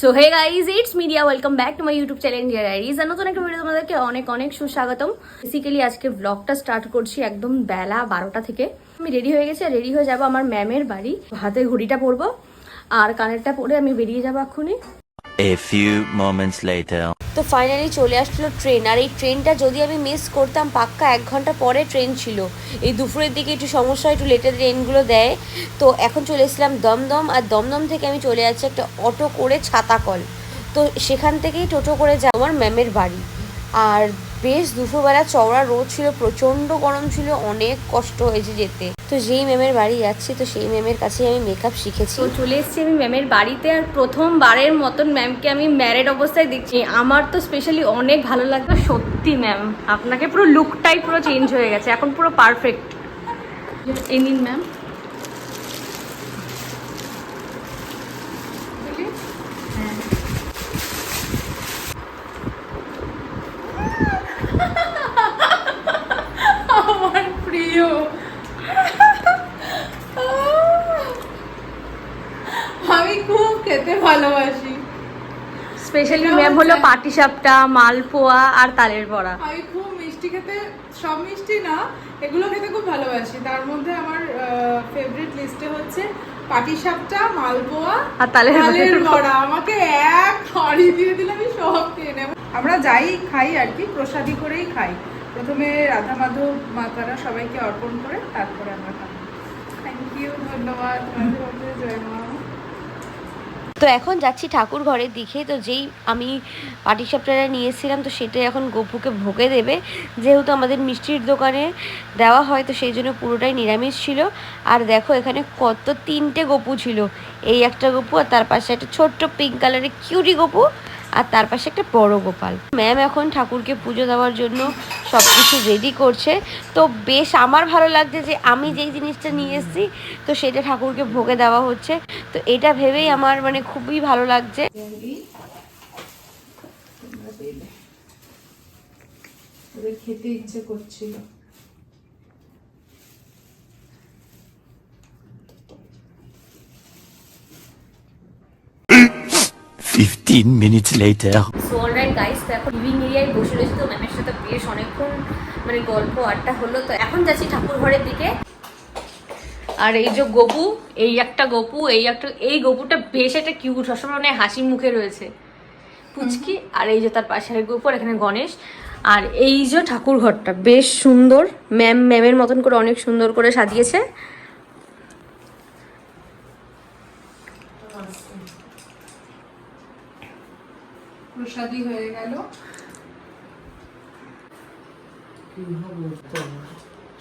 So hey guys, it's media, welcome back to my YouTube channel dear diaries. আর নতুন একটা video তোমাদেরকে অনেক অনেক সুস্বাগতম। বেসিক্যালি আজকে ব্লগটা স্টার্ট করছি একদম বেলা 12টা থেকে। আমি রেডি হয়ে গেছি, রেডি হয়ে যাব আমার ম্যামের বাড়ি। হাতে ঘড়িটা পরবো আর কানেরটা পরে আমি বেরিয়ে যাবো এক্ষুনি। A few moments later. তো ফাইনালি চলে আসলো ট্রেন। আর এই ট্রেনটা যদি আমি মিস করতাম, পাক্কা 1 ঘন্টা পরে ট্রেন ছিল। এই দুপুরের দিকে একটু সমস্যা, একটু লেটের ট্রেনগুলো দেয়। তো এখন চলে এসেছিলাম দমদম। আর দমদম থেকে আমি চলে যাচ্ছি একটা অটো করে ছাতাকল। তো সেখান থেকেই টোটো করে যাবো আমার ম্যামের বাড়ি। আর বেশ দুপুরবেলা চওড়া রোদ ছিল, প্রচণ্ড গরম ছিল, অনেক কষ্ট হয়েছে যেতে। তো যেই ম্যামের বাড়ি যাচ্ছি, তো সেই ম্যামের কাছে আমি মেকআপ শিখেছি। তো চলে এসেছি আমি ম্যামের বাড়িতে। আর প্রথমবারের মতন ম্যামকে আমি ম্যারেড অবস্থায় দেখছি। আমার তো স্পেশালি অনেক ভালো লাগবে। সত্যি ম্যাম, আপনাকে পুরো লুকটাই পুরো চেঞ্জ হয়ে গেছে, এখন পুরো পারফেক্ট। এই নিন ম্যাম। আমার প্রিয় আমি খুব খেতে ভালোবাসি। স্পেশালি ম্যাম হলো পাটিসাপটা, মালপোয়া আর তালের বড়া। আমি খুব মিষ্টি খেতে, সব মিষ্টি না, এগুলো খেতে খুব ভালোবাসি। তার মধ্যে আমার ফেভারিট লিস্টে হচ্ছে পাটিসাপটা, মালপোয়া আর তালের বড়া। আমাকে এক হাঁড়ি দিয়ে দিলে আমি সব খেয়ে নেব। আমরা যাই খাই আর কি, প্রসাদী করেই খাই। প্রথমে রাধা মাধব মাতারা সবাইকে অর্পণ করে তারপরে আমরা খাই। থ্যাংক ইউ, ধন্যবাদ। জয় মা। তো এখন যাচ্ছি ঠাকুর ঘরের দিকে। তো যেই আমি পাটিসাপটাটা নিয়েছিলাম, তো সেটা এখন গপুকে ভোগে দেবে। যেহেতু আমাদের মিষ্টির দোকানে দেওয়া হয়, তো সেই জন্য পুরোটাই নিরামিষ ছিল। আর দেখো এখানে কত 3টে গপু ছিল। এই একটা গপু, আর তার পাশে একটা ছোট্ট পিঙ্ক কালারের কিউটি গপু, আর তার পাশে একটা বড় গোপাল। ম্যাম এখন ঠাকুরকে পুজো দেওয়ার জন্য সব কিছু রেডি করছে। তো বেশ আমার ভালো লাগছে যে আমি যেই জিনিসটা নিয়ে এসেছি, তো সেটা ঠাকুরকে ভোগে দেওয়া হচ্ছে। তো এটা ভেবেই আমার মানে খুবই ভালো লাগছে। খেতে ইচ্ছে করছিল। 15 minutes later. So alright guys, তো এখন লিভিং এরিয়ায় বসে রয়েছি। তো ম্যামের সাথে বেশ অনেকক্ষণ মানে গল্প আড্ডা হলো। তো এখন যাচ্ছি ঠাকুর ঘরের দিকে। আর এই যে গপু, এই একটা গপু, এই গপুটা বেশ একটা কিউট, সবসময় মানে হাসি মুখে রয়েছে, পুচকি। আর এই যে তার পাশে গপু, আর এখানে গণেশ। আর এই যে ঠাকুর ঘরটা বেশ সুন্দর, ম্যামের মতন করে অনেক সুন্দর করে সাজিয়েছে। প্রসাদী হয়ে গেল।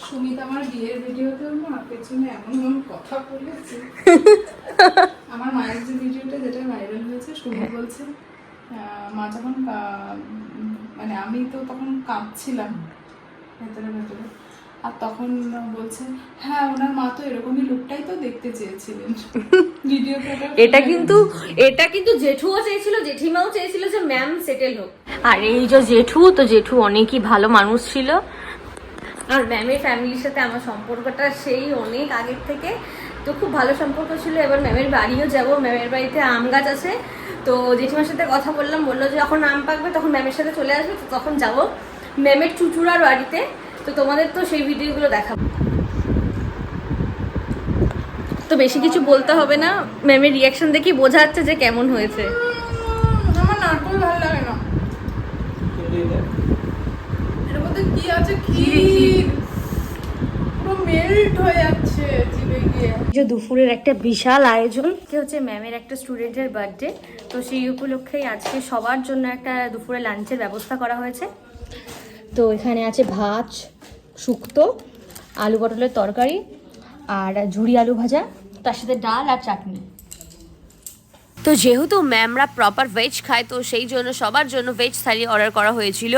সুমিত আমার বিয়ের ভিডিওতেও না পেছনে এমন এমন কথা বলেছে। আমার মায়ের যে ভিডিওটা যেটা ভাইরাল হয়েছে, সুমিত বলছে মা যখন মানে আমি তো তখন কাঁদছিলাম ভেতরে ভেতরে, আর তখন বলছে হ্যাঁ ওনার মা তো এরকমই লুকটাই তো দেখতে চেয়েছিলেন ভিডিওটা। এটা কিন্তু জেঠুও চেয়েছিল, জেঠিমাও চেয়েছিল যে ম্যাম সেটেল হোক। আর এই যে জেঠু, তো জেঠু অনেকই ভালো মানুষ ছিল। আর ম্যামের ফ্যামিলির সাথে আমার সম্পর্কটা সেই অনেক আগের থেকে, তো খুব ভালো সম্পর্ক ছিল। এবার ম্যামের বাড়িও যাব, ম্যামের বাড়িতে আম গাছ আছে। তো জেঠিমার সাথে কথা বললাম, বললো যে যখন আম পাকবে তখন ম্যামের সাথে চলে আসবে, তো তখন যাব ম্যামের চুচুড়ার বাড়িতে। তো তোমাদের তো সেই ভিডিওগুলো দেখাবো। তো বেশি কিছু বলতে হবে না, ম্যামের রিয়াকশন দেখি বোঝা যাচ্ছে যে কেমন হয়েছে। আমার নারকেল ভালো লাগে না, এর মধ্যে কি আছে, ক্ষীর পুরো মেল্ট হয়ে যাচ্ছে জিভে গিয়ে। যে দুপুরের একটা বিশাল আয়োজন, হচ্ছে ম্যামের একটা স্টুডেন্টের বার্থডে। তো সেই উপলক্ষেই আজকে সবার জন্য একটা দুপুরে লাঞ্চের ব্যবস্থা করা হয়েছে। তো এখানে আছে ভাত, শুক্তো, আলু পটলের তরকারি, আর ঝুরি আলু ভাজা, তার সাথে ডাল আর চাটনি। তো যেহেতু ম্যামরা প্রপার ভেজ খায়, তো সেই জন্য সবার জন্য ভেজ থালি অর্ডার করা হয়েছিল।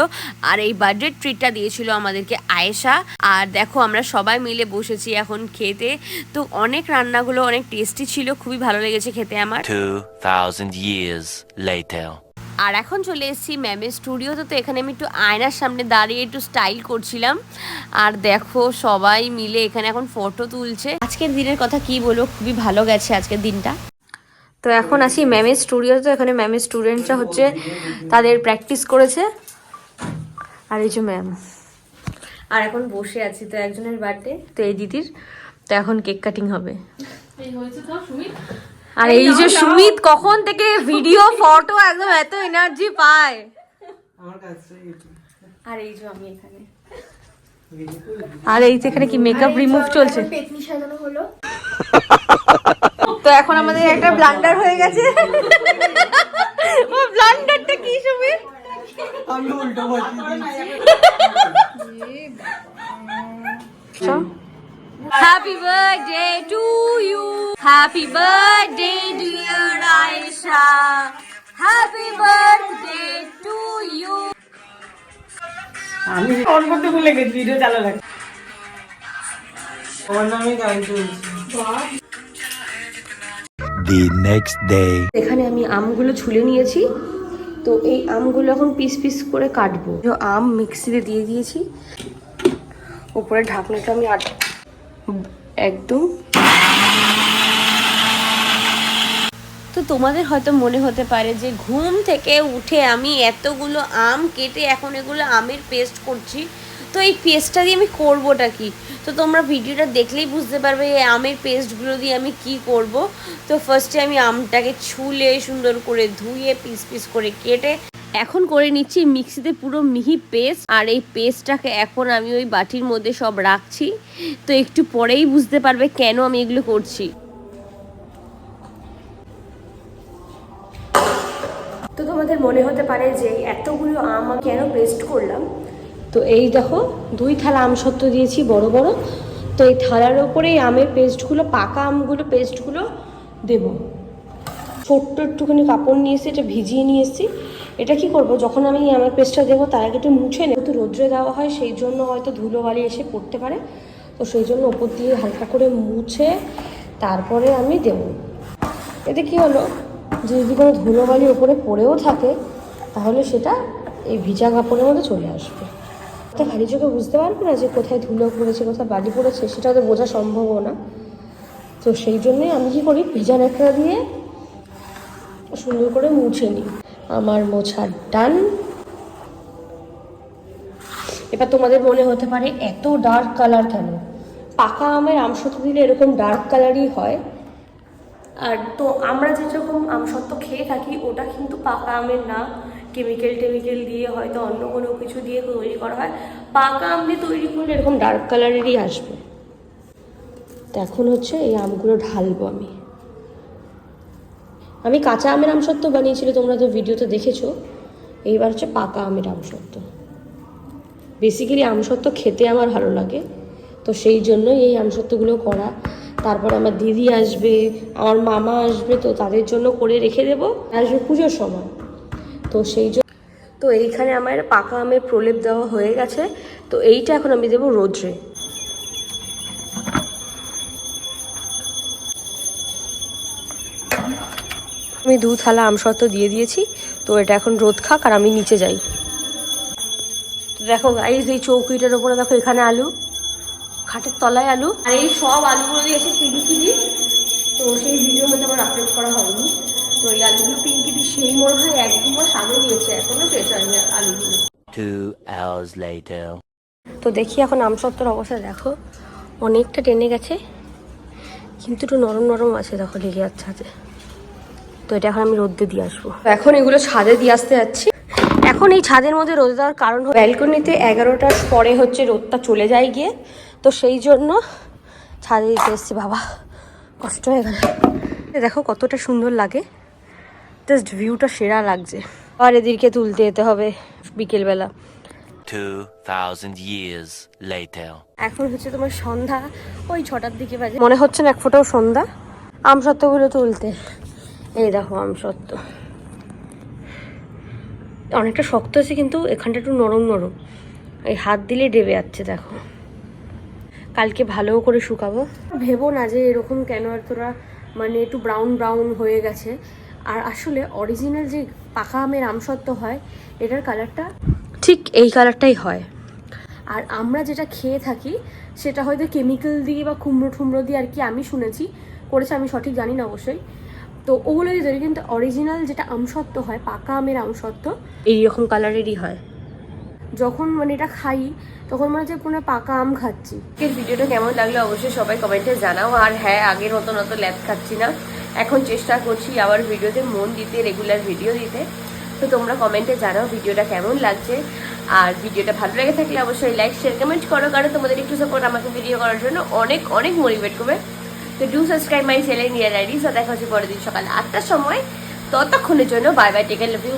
আর এই বার্থডে ট্রিটটা দিয়েছিল আমাদেরকে আয়েশা। আর দেখো আমরা সবাই মিলে বসেছি এখন খেতে। তো অনেক রান্নাগুলো অনেক টেস্টি ছিল, খুবই ভালো লেগেছে খেতে আমার। 2000 years later. আর এখন চলে এসেছি ম্যামের স্টুডিওতে। তো এখানে আমি একটু আয়নার সামনে দাঁড়িয়ে একটু স্টাইল করছিলাম। আর দেখো সবাই মিলে এখানে এখন ফটো তুলছে। আজকের দিনের কথা কি বলবো, খুবই ভালো গেছে আজকের দিনটা। তো এখন আসি ম্যামের স্টুডিওতে। এখানে ম্যামের স্টুডেন্টরা হচ্ছে তাদের প্র্যাকটিস করেছে। আর এই যে ম্যাম, আর এখন বসে আছি। তো একজনের বার্থডে, তো এই দিদির, তো এখন কেক কাটিং হবে। আর এই যে সুমিত কখন থেকে ভিডিও ফটো একদম এত এনার্জি পায়। আর এই যে আমি এখানে, আর এই যে এখানে কি মেকআপ রিমুভ চলছে। তো এখন আমাদের একটা ব্লান্ডার হয়ে গেছে। ও ব্লান্ডারটা কি সুমিত? আমি উল্টো বসিয়ে দিয়েছি। Happy birthday to you. Happy birthday dear Aisha. Happy birthday to you. আমি অন করতে ভুলে গেছি, ভিডিও চালু রাখ। তোমার নামে গান চলছে। The next day. এখানে আমি আমগুলো ছুলে নিয়েছি। তো এই আমগুলো এখন পিস পিস করে কাটবো। আম মিক্সিতে দিয়ে দিয়েছি। উপরে ঢাকনাটা আমি একদম। তো তোমাদের হয়তো মনে হতে পারে যে ঘুম থেকে উঠে আমি এতগুলো আম কেটে এখন এগুলো আমের পেস্ট করছি, তো এই পেস্টটা দিয়ে আমি করবোটা কি? তো তোমরা ভিডিওটা দেখলেই বুঝতে পারবে এই আমের পেস্টগুলো দিয়ে আমি কি করব। তো ফার্স্টে আমি আমটাকে ছুলে সুন্দর করে ধুয়ে পিস পিস করে কেটে এখন করে নিচ্ছি মিক্সিতে পুরো মিহি পেস্ট। আর এই পেস্টটাকে এখন আমি ওই বাটির মধ্যে সব রাখছি। তো একটু পরেই বুঝতে পারবে কেন আমি এগুলো করছি। তো তোমাদের মনে হতে পারে যে এতগুলো আম আমি কেন পেস্ট করলাম। তো এই দেখো 2 থালা আম সত্ত্ব দিয়েছি বড় বড়। তো এই থালার ওপরে এই আমের পেস্টগুলো, পাকা আমগুলো পেস্টগুলো দেব। ছোট্ট একটুখানি কাপড় নিয়ে এসে এটা ভিজিয়ে নিয়ে এসেছি। এটা কি করব, যখন আমি আমের পেস্টটা দেবো তার আগে একটু মুছে নেব। তো রোদ্রে দেওয়া হয় সেই জন্য হয়তো ধুলোবালি এসে পড়তে পারে। তো সেই জন্য ওপর দিয়ে হালকা করে মুছে তারপরে আমি দেব। এতে কি হলো, যে যদি কোনো ধুলোবালি ওপরে পড়েও থাকে তাহলে সেটা এই ভিজা কাপড়ের মধ্যে চলে আসবে। তো খালি চোখে বুঝতে পারবে না যে কোথায় ধুলো পড়েছে কোথায় বালি পড়েছে, সেটা তো বোঝা সম্ভবও না। তো সেই জন্যই আমি কী করি, ভিজা ন্যাকড়া দিয়ে সুন্দর করে মুছে নিই। আমার মোছার ডান। এবার তোমাদের মনে হতে পারে এত ডার্ক কালার কেন? পাকা আমের আমসত্ত্ব দিলে এরকম ডার্ক কালারই হয়। আর তো আমরা যেরকম আমসত্ত্ব খেয়ে থাকি ওটা কিন্তু পাকা আমের না, কেমিক্যাল দিয়ে হয়তো অন্য কোনো কিছু দিয়ে তৈরি করা হয়। পাকা আম দিয়ে তৈরি করলে এরকম ডার্ক কালারেরই আসবে। তো এখন হচ্ছে এই আমগুলো ঢালবো আমি কাঁচা আমের আমসত্ত্ব বানিয়েছিল, তোমরা তো ভিডিওতে দেখেছো। এইবার হচ্ছে পাকা আমের আমসত্ত্ব। বেসিক্যালি আমসত্ত্ব খেতে আমার ভালো লাগে, তো সেই জন্যই এই আমসত্ত্বগুলো করা। তারপর আমার দিদি আসবে, আমার মামা আসবে, তো তাদের জন্য করে রেখে দেবো, আসবে পুজোর সময়। তো সেই জন্য তো এইখানে আমার পাকা আমের প্রলেপ দেওয়া হয়ে গেছে। তো এইটা এখন আমি দেবো রোদ্রে। আমি 2 থালা আমসত্ত্ব দিয়ে দিয়েছি। তো এটা এখন রোদ খাক আর আমি নিচে যাই। তো দেখো গাইস, এই চৌকিটার ওপরে দেখো এখানে আলু, খাটের তলায় আলু, আর এই সব আলুগুলো দিয়েছে পিঙ্কি। তো সেই ভিডিও মধ্যে আমার আপলোড করা হয়নি। তো এই আলুগুলো পিঙ্কি সেই মনে হয় 1-2 মাস আগে দিয়েছে, এখনো ফ্রেশ হয়নি আলুগুলো। 2 hours later. তো দেখি এখন আমসত্ত্বর অবস্থা দেখো, অনেকটা টেনে গেছে কিন্তু একটু নরম নরম আছে, দেখো লেগে যাচ্ছে হাতে। তো এটা এখন আমি রোদে দিয়ে আসবো। এখন এগুলো ছাদে দিয়ে আসতে যাচ্ছি। এখন এই ছাদের মধ্যে রোদে দেওয়ার কারণ ব্যালকনিতে 11টার পরে হচ্ছে রোদটা চলে যায় গিয়ে, তো সেই জন্য ছাদে দিতে এসছি। বাবা কষ্ট হয়ে গেল। দেখো কতটা সুন্দর লাগে, জাস্ট ভিউটা সেরা লাগছে। আর এদিকে তুলতে যেতে হবে বিকেলবেলা। 2000 years later. এখন হচ্ছে তোমার সন্ধ্যা ওই 6টার দিকে বাজে, মনে হচ্ছে না এক ফোঁটাও সন্ধ্যা। আমসত্ত্বগুলো তুলতে, এই দেখো আমসত্ত্ব অনেকটা শক্ত আছে কিন্তু এখানটা একটু নরম নরম, এই হাত দিলে ডেবে যাচ্ছে। দেখো কালকে ভালো করে শুকাবো। ভেবো না যে এরকম কেন আর তোরা মানে একটু ব্রাউন ব্রাউন হয়ে গেছে। আর আসলে অরিজিনাল যে পাকা আমের আমসত্ত্ব হয় এটার কালারটা ঠিক এই কালারটাই হয়। আর আমরা যেটা খেয়ে থাকি সেটা হয়তো কেমিক্যাল দিয়ে বা কুমড়ো টুমড়ো দিয়ে আর কি আমি শুনেছি করেছে, আমি সঠিক জানি না অবশ্যই। তো ওগুলোই তৈরি, কিন্তু অরিজিনাল যেটা আমসত্ত্ব হয়, পাকা আমের আমসত্ত্ব এইরকম কালারেরই হয়। যখন মানে এটা খাই তখন মনে হচ্ছে পুরো পাকা আম খাচ্ছি। এর ভিডিওটা কেমন লাগলো অবশ্যই সবাই কমেন্টে জানাও। আর হ্যাঁ, আগের মতন অত ল্যাব খাচ্ছি না, এখন চেষ্টা করছি আবার ভিডিওতে মন দিতে, রেগুলার ভিডিও দিতে। তো তোমরা কমেন্টে জানাও ভিডিওটা কেমন লাগছে। আর ভিডিওটা ভালো লেগে থাকলে অবশ্যই লাইক, শেয়ার, কমেন্ট করো, কারণ তোমাদের একটু সাপোর্ট আমাকে ভিডিও করার জন্য অনেক অনেক মোটিভেট করবে। তো do subscribe my channel Niyar diaries. দেখা হচ্ছে পরের দিন সকাল 8টার সময়। ততক্ষণের জন্য bye bye, take care, love you.